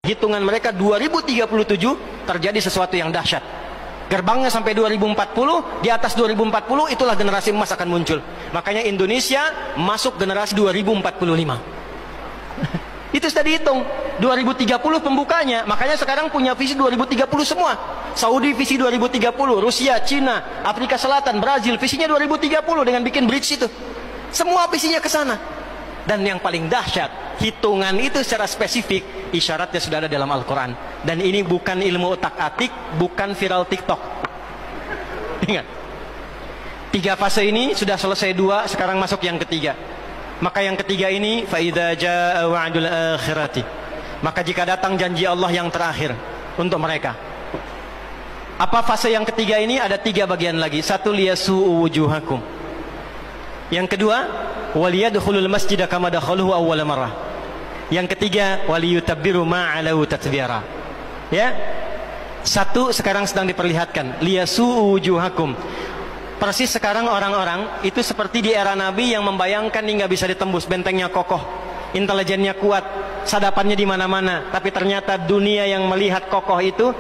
hitungan mereka 2037 terjadi sesuatu yang dahsyat. Gerbangnya sampai 2040, di atas 2040 itulah generasi emas akan muncul. Makanya Indonesia masuk generasi 2045. Itu sudah dihitung 2030 pembukanya. Makanya sekarang punya visi 2030 semua. Saudi visi 2030, Rusia, Cina, Afrika Selatan, Brazil visinya 2030 dengan bikin bridge itu. Semua visinya ke sana. Dan yang paling dahsyat, hitungan itu secara spesifik isyaratnya sudah ada dalam Al-Quran. Dan ini bukan ilmu otak-atik, bukan viral TikTok. Ingat, 3 fase ini sudah selesai 2, sekarang masuk yang ketiga. Maka yang ketiga ini, فَإِذَا جَاءَ وَعْدُ الْآخِرَةِ, maka jika datang janji Allah yang terakhir untuk mereka. Apa fase yang ketiga ini? Ada 3 bagian lagi. 1, liyasu'u wujuhakum. Yang kedua, waliyadkhulul masjida kama dakhaluhu awwala marrah. Yang ketiga, waliyutabbiru ma 'alau tatbira. Ya. 1 sekarang sedang diperlihatkan, liyasu'u wujuhakum. Persis sekarang orang-orang itu seperti di era Nabi yang membayangkan ini nggak bisa ditembus, bentengnya kokoh, intelijennya kuat, sadapannya di mana-mana. Tapi ternyata dunia yang melihat kokoh itu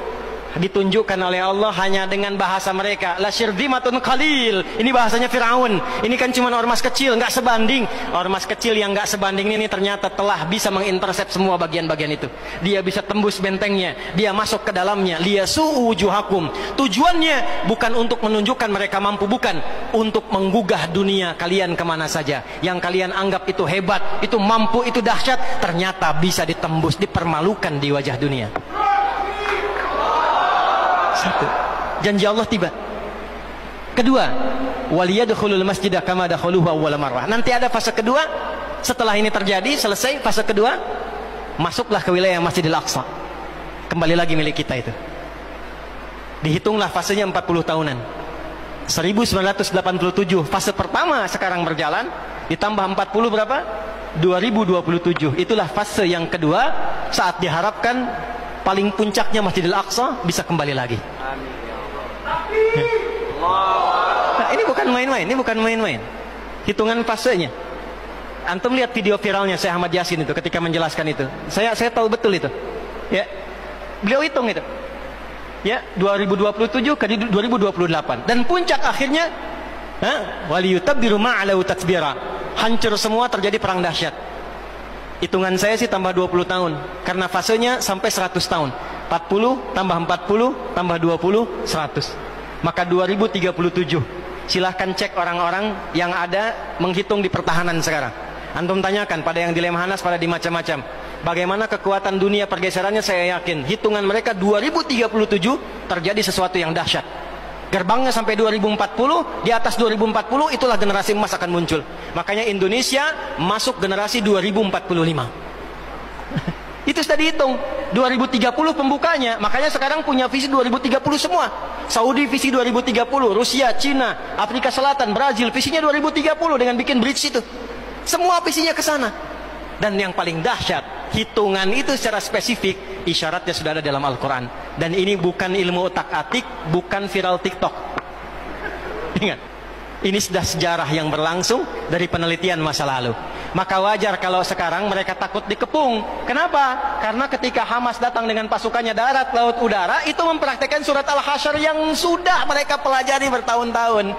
ditunjukkan oleh Allah hanya dengan bahasa mereka. La syirdimatun qalil. Ini bahasanya Firaun. Ini kan cuma ormas kecil, nggak sebanding. Ormas kecil yang nggak sebanding ini ternyata telah bisa mengintercept semua bagian-bagian itu. Dia bisa tembus bentengnya, dia masuk ke dalamnya. Liyasu'u wujuhakum. Tujuannya bukan untuk menunjukkan mereka mampu, bukan, untuk menggugah dunia kalian kemana saja. Yang kalian anggap itu hebat, itu mampu, itu dahsyat, ternyata bisa ditembus, dipermalukan di wajah dunia. 1, janji Allah tiba. Kedua, waliyadkhulul masjida kama dakhaluhu awwala marrah. Nanti ada fase kedua. Setelah ini terjadi, selesai fase kedua, masuklah ke wilayah Masjidil Aqsa. Kembali lagi milik kita itu. Dihitunglah fasenya 40 tahunan. 1987 fase pertama sekarang berjalan, ditambah 40 berapa? 2027. Itulah fase yang kedua, saat diharapkan paling puncaknya Masjidil Aqsa bisa kembali lagi. Nah, ini bukan main-main, ini bukan main-main. Hitungan fasenya. Antum lihat video viralnya Syekh Ahmad Yasin itu ketika menjelaskan itu. Saya tahu betul itu. Ya. Beliau hitung itu. Ya, 2027 ke 2028 dan puncak akhirnya waliyutabbiru ma 'alau tatbira. Hancur semua, terjadi perang dahsyat. Hitungan saya sih tambah 20 tahun karena fasenya sampai 100 tahun. 40 tambah 40 tambah 20 100. Maka 2037. Silahkan cek orang-orang yang ada menghitung di pertahanan sekarang. Antum tanyakan pada yang di Lemhanas, pada di macam-macam. Bagaimana kekuatan dunia pergeserannya, saya yakin hitungan mereka 2037 terjadi sesuatu yang dahsyat. Gerbangnya sampai 2040, di atas 2040 itulah generasi emas akan muncul. Makanya Indonesia masuk generasi 2045. Itu sudah dihitung 2030 pembukanya. Makanya sekarang punya visi 2030 semua. Saudi visi 2030, Rusia, Cina, Afrika Selatan, Brazil visinya 2030 dengan bikin bridge itu. Semua visinya ke sana. Dan yang paling dahsyat, hitungan itu secara spesifik isyaratnya sudah ada dalam Al-Quran. Dan ini bukan ilmu otak-atik, bukan viral TikTok. Ingat, ini sudah sejarah yang berlangsung dari penelitian masa lalu. Maka wajar kalau sekarang mereka takut dikepung. Kenapa? Karena ketika Hamas datang dengan pasukannya darat, laut, udara, itu mempraktekkan surat Al-Hasyr yang sudah mereka pelajari bertahun-tahun.